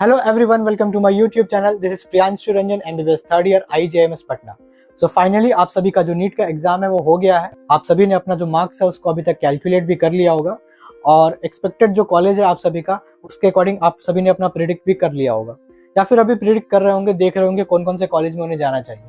Hello everyone, welcome to my YouTube channel. This is Priyanshu Ranjan, MBBS third year IJMS Patna. So finally आप सभी का जो NEET का exam है वो हो गया है। आप सभी ने अपना जो मार्क्स है उसको अभी तक कैलकुलेट भी कर लिया होगा और एक्सपेक्टेड जो कॉलेज है आप सभी का उसके अकॉर्डिंग आप सभी ने अपना प्रिडिक्ट भी कर लिया होगा या फिर अभी प्रिडिक्ट कर रहे होंगे, देख रहे होंगे कौन कौन से कॉलेज में उन्हें जाना चाहिए।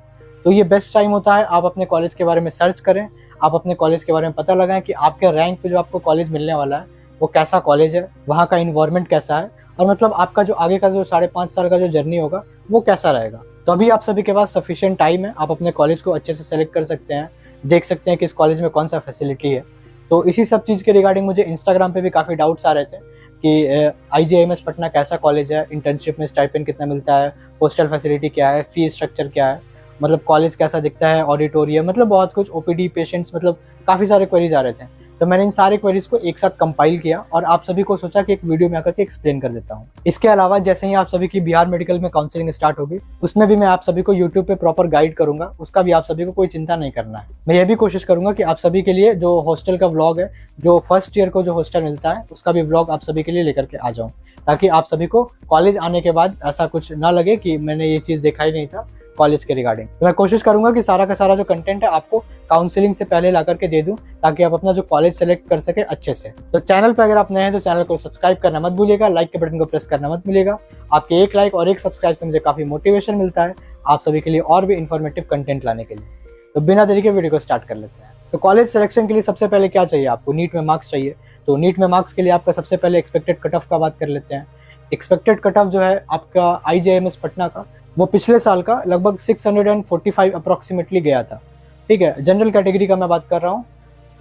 तो ये बेस्ट टाइम होता है, आप अपने कॉलेज के बारे में सर्च करें, आप अपने कॉलेज के बारे में पता लगाएं कि आपके रैंक पे जो आपको कॉलेज मिलने वाला है वो कैसा कॉलेज है, वहाँ का इन्वायरमेंट कैसा है और मतलब आपका जो आगे का जो 5.5 साल का जो जर्नी होगा वो कैसा रहेगा। तो अभी आप सभी के पास सफिशिएंट टाइम है, आप अपने कॉलेज को अच्छे से सेलेक्ट कर सकते हैं, देख सकते हैं कि इस कॉलेज में कौन सा फैसिलिटी है। तो इसी सब चीज़ के रिगार्डिंग मुझे इंस्टाग्राम पे भी काफ़ी डाउट्स आ रहे थे कि IJMS पटना कैसा कॉलेज है, इंटर्नशिप में स्टाइपेंड कितना मिलता है, हॉस्टल फैसिलिटी क्या है, फी स्ट्रक्चर क्या है, मतलब कॉलेज कैसा दिखता है, ऑडिटोरियम, मतलब बहुत कुछ, OPD पेशेंट्स, मतलब काफ़ी सारे क्वेरीज आ रहे थे। तो मैंने इन सारे क्वेरीज को एक साथ कंपाइल किया और आप सभी को सोचा कि एक वीडियो में आकर के एक्सप्लेन कर देता हूँ। इसके अलावा जैसे ही आप सभी की बिहार मेडिकल में काउंसलिंग स्टार्ट होगी उसमें भी मैं आप सभी को यूट्यूब पे प्रॉपर गाइड करूंगा, उसका भी आप सभी को कोई चिंता नहीं करना है। मैं ये भी कोशिश करूंगा कि आप सभी के लिए जो हॉस्टल का व्लॉग है, जो फर्स्ट ईयर को जो हॉस्टल मिलता है उसका भी व्लॉग आप सभी के लिए लेकर के आ जाऊँ, ताकि आप सभी को कॉलेज आने के बाद ऐसा कुछ ना लगे कि मैंने ये चीज़ देखा ही नहीं था कॉलेज के रिगार्डिंग। तो मैं कोशिश करूंगा कि सारा का सारा जो कंटेंट है आपको काउंसलिंग से पहले ला करके दे दूं, ताकि आप अपना जो कॉलेज सेलेक्ट कर सके अच्छे से। तो चैनल पे अगर आप नए हैं तो चैनल को सब्सक्राइब करना मत भूलिएगा, लाइक के बटन को प्रेस करना मत भूलिएगा। आपके एक लाइक और एक सब्सक्राइब से मुझे काफी मोटिवेशन मिलता है आप सभी के लिए और भी इन्फॉर्मेटिव कंटेंट लाने के लिए। तो बिना देरी के वीडियो को स्टार्ट कर लेते हैं। तो कॉलेज सिलेक्शन के लिए सबसे पहले क्या चाहिए आपको, नीट में मार्क्स चाहिए। तो नीट में मार्क्स के लिए आपका सबसे पहले एक्सपेक्टेड कट ऑफ का बात कर लेते हैं। एक्सपेक्टेड कट ऑफ जो है आपका IJMS पटना का वो पिछले साल का लगभग 645 अप्रोक्सीमेटली गया था। ठीक है, जनरल कैटेगरी का मैं बात कर रहा हूँ।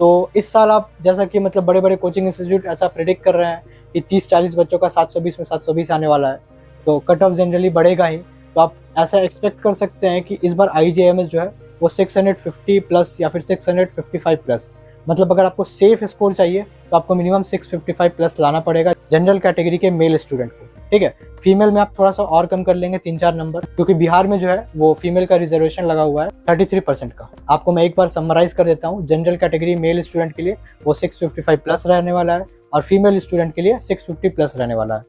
तो इस साल आप जैसा कि मतलब बड़े बड़े कोचिंग इंस्टीट्यूट ऐसा प्रेडिक्ट कर रहे हैं कि 30-40 बच्चों का 720 में 720 आने वाला है, तो कट ऑफ जनरली बढ़ेगा ही। तो आप ऐसा एक्सपेक्ट कर सकते हैं कि इस बार IJMS जो है वो 650 प्लस या फिर 655 प्लस, मतलब अगर आपको सेफ स्कोर चाहिए तो आपको मिनिमम 655 प्लस लाना पड़ेगा जनरल कैटेगरी के मेल स्टूडेंट को। ठीक है, फीमेल में आप थोड़ा सा और कम कर लेंगे 3-4 नंबर, क्योंकि बिहार में जो है वो फीमेल का रिजर्वेशन लगा हुआ है 33% का। आपको मैं एक बार समराइज कर देता हूँ, जनरल कैटेगरी मेल स्टूडेंट के लिए वो 655 प्लस रहने वाला है और फीमेल स्टूडेंट के लिए 650 प्लस रहने वाला है।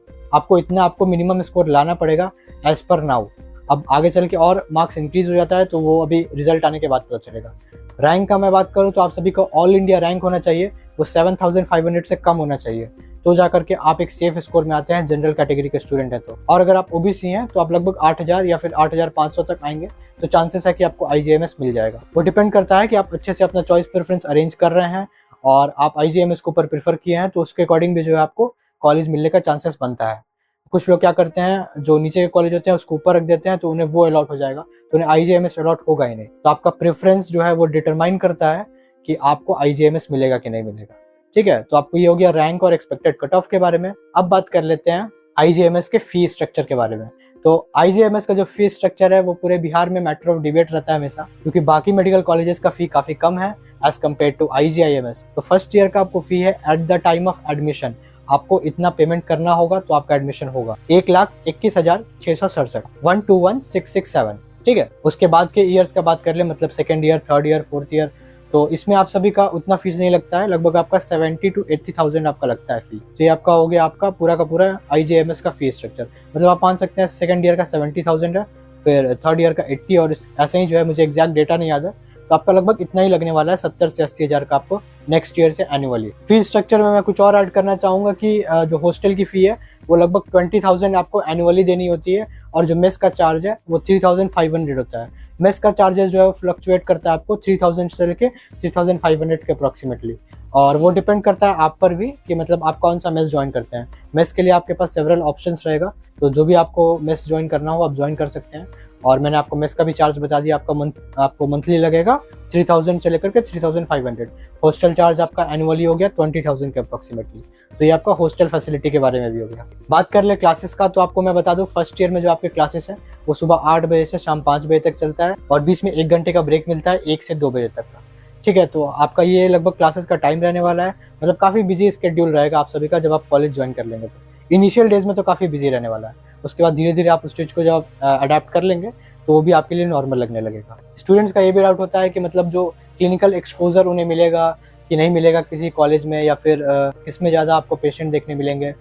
आपको मिनिमम स्कोर लाना पड़ेगा एज पर नाउ। अब आगे चल के और मार्क्स इंक्रीज हो जाता है तो वो अभी रिजल्ट आने के बाद पता चलेगा। रैंक का मैं बात करूँ तो आप सभी को ऑल इंडिया रैंक होना चाहिए, वो 7500 से कम होना चाहिए, तो जाकर के आप एक सेफ स्कोर में आते हैं जनरल कैटेगरी के स्टूडेंट हैं तो। और अगर आप OBC हैं तो आप लगभग 8000 या फिर 8500 तक आएंगे, तो चांसेस है कि आपको IJMS मिल जाएगा। वो डिपेंड करता है कि आप अच्छे से अपना चॉइस प्रेफरेंस अरेंज कर रहे हैं और आप IJMS को ऊपर प्रेफर किए हैं, तो उसके अकॉर्डिंग भी जो है आपको कॉलेज मिलने का चांसेस बनता है। कुछ लोग क्या करते हैं, जो नीचे के कॉलेज होते हैं उसको ऊपर रख देते हैं तो उन्हें वो अलॉट हो जाएगा, तो उन्हें IJMS अलॉट होगा ही नहीं। तो आपका प्रेफरेंस जो है वो डिटरमाइन करता है कि आपको IJMS मिलेगा कि नहीं मिलेगा। ठीक है, तो आपको ये हो गया रैंक और एक्सपेक्टेड कट ऑफ के बारे में। अब बात कर लेते हैं IJMS के फी स्ट्रक्चर के बारे में। तो IJMS का जो फी स्ट्रक्चर है वो पूरे बिहार में मैटर ऑफ डिबेट रहता है हमेशा, क्योंकि बाकी मेडिकल कॉलेजेस का फी काफी कम है एज कम्पेयर टू IJIMS। तो फर्स्ट ईयर का आपको फी है at the time of admission, आपको इतना पेमेंट करना होगा तो आपका एडमिशन होगा 1,21,667, 121,667। ठीक है, उसके बाद के ईयर्स का बात कर ले, मतलब second year, third year, fourth year, तो इसमें आप सभी का उतना फीस नहीं लगता है, लगभग आपका 70 to 80,000 आपका लगता है फी। तो ये आपका हो गया आपका पूरा का पूरा IJMS का फी स्ट्रक्चर। मतलब आप मान सकते हैं सेकंड ईयर का 70,000 है, फिर थर्ड ईयर का 80 और ऐसे ही जो है, मुझे एग्जैक्ट डेटा नहीं याद है, तो आपका लगभग इतना ही लगने वाला है, 70 से 80 हज़ार का आपको नेक्स्ट ईयर से एनुअली। फी स्ट्रक्चर में मैं कुछ और ऐड करना चाहूँगा कि जो हॉस्टल की फ़ी है वो लगभग 20,000 आपको एनुअली देनी होती है, और जो मेस का चार्ज है वो 3,500 होता है। मेस का चार्जेस जो है वो फ्लक्चुएट करता है आपको 3,000 से लेके 3,500 के अप्रॉक्सीमेटली, और वो डिपेंड करता है आप पर भी कि मतलब आप कौन सा मेस ज्वाइन करते हैं। मेस के लिए आपके पास सेवरल ऑप्शंस रहेगा, तो जो भी आपको मेस ज्वाइन करना हो आप ज्वाइन कर सकते हैं। और मैंने आपको मेस का भी चार्ज बता दिया, आपको मंथली लगेगा 3,000 से लेकर के 3,500। हॉस्टल चार्ज आपका एनुअली हो गया 20,000 के अप्रॉक्सीमेटली। तो ये आपका हॉस्टल फैसिलिटी के बारे में भी हो गया। बात कर ले क्लासेस का, तो आपको मैं बता दूं फर्स्ट ईयर में जो आपके क्लासेस हैं वो सुबह 8 बजे से शाम 5 बजे तक चलता है, और बीच में 1 घंटे का ब्रेक मिलता है 1 से 2 बजे तक का। ठीक है, तो आपका ये लगभग क्लासेस का टाइम रहने वाला है, मतलब काफ़ी बिजी स्केड्यूल रहेगा आप सभी का जब आप कॉलेज ज्वाइन कर लेंगे। तो इनिशियल डेज में तो काफ़ी बिजी रहने वाला है, उसके बाद धीरे धीरे आप उस चीज़ को जब अडेप्ट कर लेंगे तो वो भी आपके लिए नॉर्मल लगने लगेगा। स्टूडेंट्स का ये भी डाउट होता है कि मतलब जो क्लिनिकल एक्सपोजर उन्हें मिलेगा कि नहीं मिलेगा किसी कॉलेज में, या फिर किसमें ज़्यादा आपको पेशेंट देखने मिलेंगे,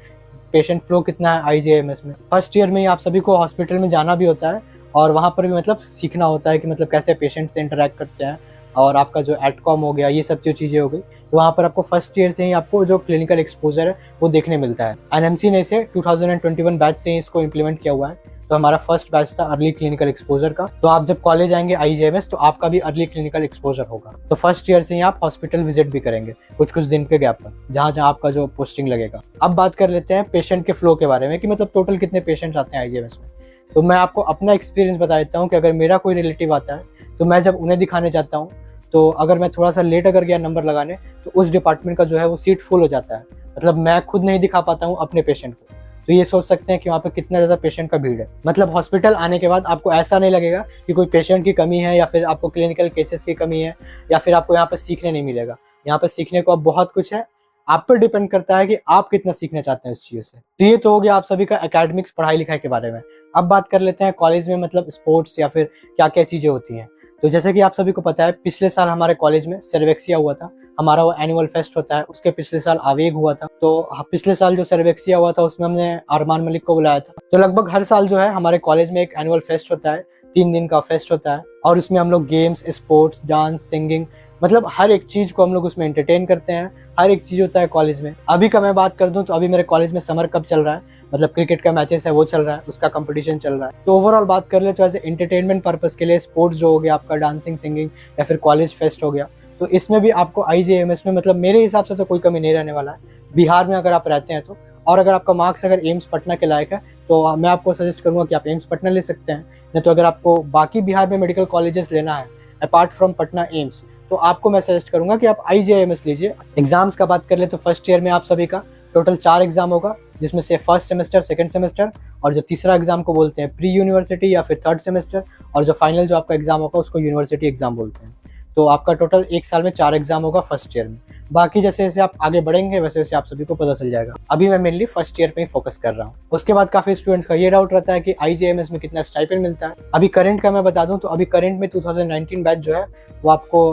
पेशेंट फ्लो कितना है IJMS में। फर्स्ट ईयर में ही आप सभी को हॉस्पिटल में जाना भी होता है और वहाँ पर भी मतलब सीखना होता है कि मतलब कैसे पेशेंट से इंटरेक्ट करते हैं, और आपका जो एडकॉम हो गया, ये सब जो चीज़ें हो गई, तो वहाँ पर आपको फर्स्ट ईयर से ही आपको जो क्लिनिकल एक्सपोजर है वो देखने मिलता है। NMC ने इसे 2021 बैच से ही इसको इम्प्लीमेंट किया हुआ है, तो हमारा फर्स्ट बैच था अर्ली क्लिनिकल एक्सपोजर का। तो आप जब कॉलेज आएंगे IJMS तो आपका भी अर्ली क्लिनिकल एक्सपोजर होगा। तो फर्स्ट ईयर से ही आप हॉस्पिटल विजिट भी करेंगे कुछ दिन के गैप पर, जहाँ जहाँ आपका जो पोस्टिंग लगेगा। अब बात कर लेते हैं पेशेंट के फ्लो के बारे में कि मतलब टोटल कितने पेशेंट्स आते हैं IJMS में। तो मैं आपको अपना एक्सपीरियंस बता देता हूँ कि अगर मेरा कोई रिलेटिव आता है तो मैं जब उन्हें दिखाने जाता हूँ, तो अगर मैं थोड़ा सा लेट अगर गया नंबर लगाने, तो उस डिपार्टमेंट का जो है वो सीट फुल हो जाता है। मतलब मैं खुद नहीं दिखा पाता हूँ अपने पेशेंट को। तो ये सोच सकते हैं कि वहाँ पे कितना ज़्यादा पेशेंट का भीड़ है। मतलब हॉस्पिटल आने के बाद आपको ऐसा नहीं लगेगा कि कोई पेशेंट की कमी है या फिर आपको क्लिनिकल केसेस की कमी है या फिर आपको यहाँ पर सीखने नहीं मिलेगा। यहाँ पर सीखने को अब बहुत कुछ है, आप पर डिपेंड करता है कि आप कितना सीखना चाहते हैं उस चीज़ से। तो ये तो हो गया आप सभी का एकेडमिक्स, पढ़ाई लिखाई के बारे में। अब बात कर लेते हैं कॉलेज में मतलब स्पोर्ट्स या फिर क्या क्या चीज़ें होती हैं। तो जैसे कि आप सभी को पता है, पिछले साल हमारे कॉलेज में सर्वेक्सिया हुआ था, हमारा वो एनुअल फेस्ट होता है। उसके पिछले साल आवेग हुआ था। तो पिछले साल जो सर्वेक्सिया हुआ था उसमें हमने अरमान मलिक को बुलाया था। तो लगभग हर साल जो है हमारे कॉलेज में एक एनुअल फेस्ट होता है, 3 दिन का फेस्ट होता है, और उसमें हम लोग गेम्स, स्पोर्ट्स, डांस, सिंगिंग, मतलब हर एक चीज को हम लोग उसमें एंटरटेन करते हैं। हर एक चीज होता है कॉलेज में। अभी का मैं बात कर दूं तो अभी मेरे कॉलेज में समर कप चल रहा है, मतलब क्रिकेट का मैचेस है वो चल रहा है, उसका कंपटीशन चल रहा है। तो ओवरऑल बात कर ले तो एज एंटरटेनमेंट पर्पस के लिए स्पोर्ट्स जो हो गया आपका, डांसिंग, सिंगिंग या फिर कॉलेज फेस्ट हो गया, तो इसमें भी आपको IJMS में मतलब मेरे हिसाब से तो कोई कमी नहीं रहने वाला है, बिहार में अगर आप रहते हैं तो। और अगर आपका मार्क्स अगर एम्स पटना के लायक है तो मैं आपको सजेस्ट करूंगा कि आप एम्स पटना ले सकते हैं। नहीं तो अगर आपको बाकी बिहार में मेडिकल कॉलेजेस लेना है अपार्ट फ्रॉम पटना एम्स, तो आपको मैं सजेस्ट करूंगा कि आप IJMS लीजिए। एग्जाम्स का बात कर ले तो फर्स्ट ईयर में आप सभी का टोटल 4 एग्जाम होगा, जिसमें से फर्स्ट सेमेस्टर, सेकंड सेमेस्टर, और जो तीसरा एग्जाम को बोलते हैं प्री यूनिवर्सिटी या फिर थर्ड सेमेस्टर, और जो फाइनल जो आपका एग्जाम होगा उसको यूनिवर्सिटी एग्जाम बोलते हैं। तो आपका टोटल एक साल में 4 एग्जाम होगा फर्स्ट ईयर में। बाकी जैसे जैसे आप आगे बढ़ेंगे वैसे वैसे आप सभी को पता चल जाएगा। अभी मैं मेनली फर्स्ट ईयर पे ही फोकस कर रहा हूँ। उसके बाद काफी स्टूडेंट्स का ये डाउट रहता है कि IJMS में कितना स्टाइपेंड मिलता है। अभी करंट का मैं बता दूं तो अभी करंट में 2019 बैच जो है वो आपको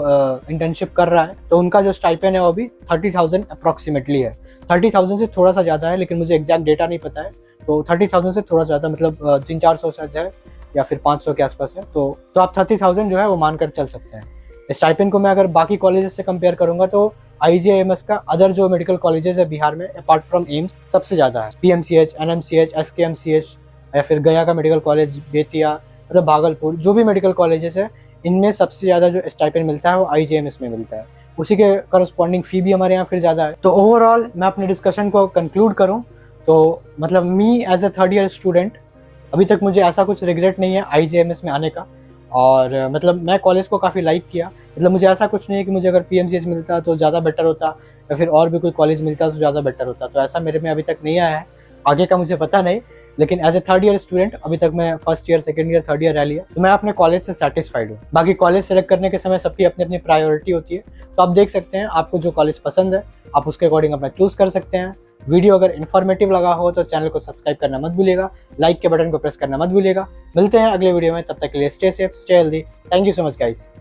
इंटर्नशिप कर रहा है, तो उनका जो स्टाइपेंड है वो अभी 30,000 अप्रॉक्सीमेटली है। 30,000 से थोड़ा सा ज्यादा है, लेकिन मुझे एग्जैक्ट डेटा नहीं पता है। तो 30,000 से थोड़ा ज्यादा मतलब 300-400 से है या फिर 500 के आसपास है। तो आप 30,000 जो है वो मानकर चल सकते हैं। स्टाइपेंड को मैं अगर बाकी कॉलेजेस से कंपेयर करूंगा तो IJMS का अदर जो मेडिकल कॉलेजेस है बिहार में अपार्ट फ्रॉम एम्स सबसे ज्यादा है। PMCH, NMCH, SKMCH या फिर गया का मेडिकल कॉलेज, बेतिया, मतलब भागलपुर, जो भी मेडिकल कॉलेजेस है इनमें सबसे ज्यादा जो स्टाइपेंड मिलता है वो IJMS में मिलता है। उसी के करस्पॉन्डिंग फी भी हमारे यहाँ फिर ज्यादा है। तो ओवरऑल मैं अपने डिस्कशन को कंक्लूड करूँ तो मतलब me as a third year student अभी तक मुझे ऐसा कुछ रिग्रेट नहीं है IJMS में आने का। और मतलब मैं कॉलेज को काफ़ी लाइक किया। मतलब मुझे ऐसा कुछ नहीं है कि मुझे अगर PMCH मिलता तो ज़्यादा बेटर होता या फिर और भी कोई कॉलेज मिलता तो ज़्यादा बेटर होता। तो ऐसा मेरे में अभी तक नहीं आया है, आगे का मुझे पता नहीं। लेकिन as a third year student अभी तक मैं first year, second year, third year रह लिया, तो मैं अपने कॉलेज से सेटिस्फाइड हूँ। बाकी कॉलेज सेलेक्ट करने के समय सबकी अपनी अपनी प्रायोरिटी होती है। तो आप देख सकते हैं आपको जो कॉलेज पसंद है आप उसके अकॉर्डिंग अपना चूज कर सकते हैं। वीडियो अगर इन्फॉर्मेटिव लगा हो तो चैनल को सब्सक्राइब करना मत भूलिएगा, लाइक के बटन को प्रेस करना मत भूलिएगा। मिलते हैं अगले वीडियो में, तब तक के लिए stay safe, stay healthy. Thank you so much guys.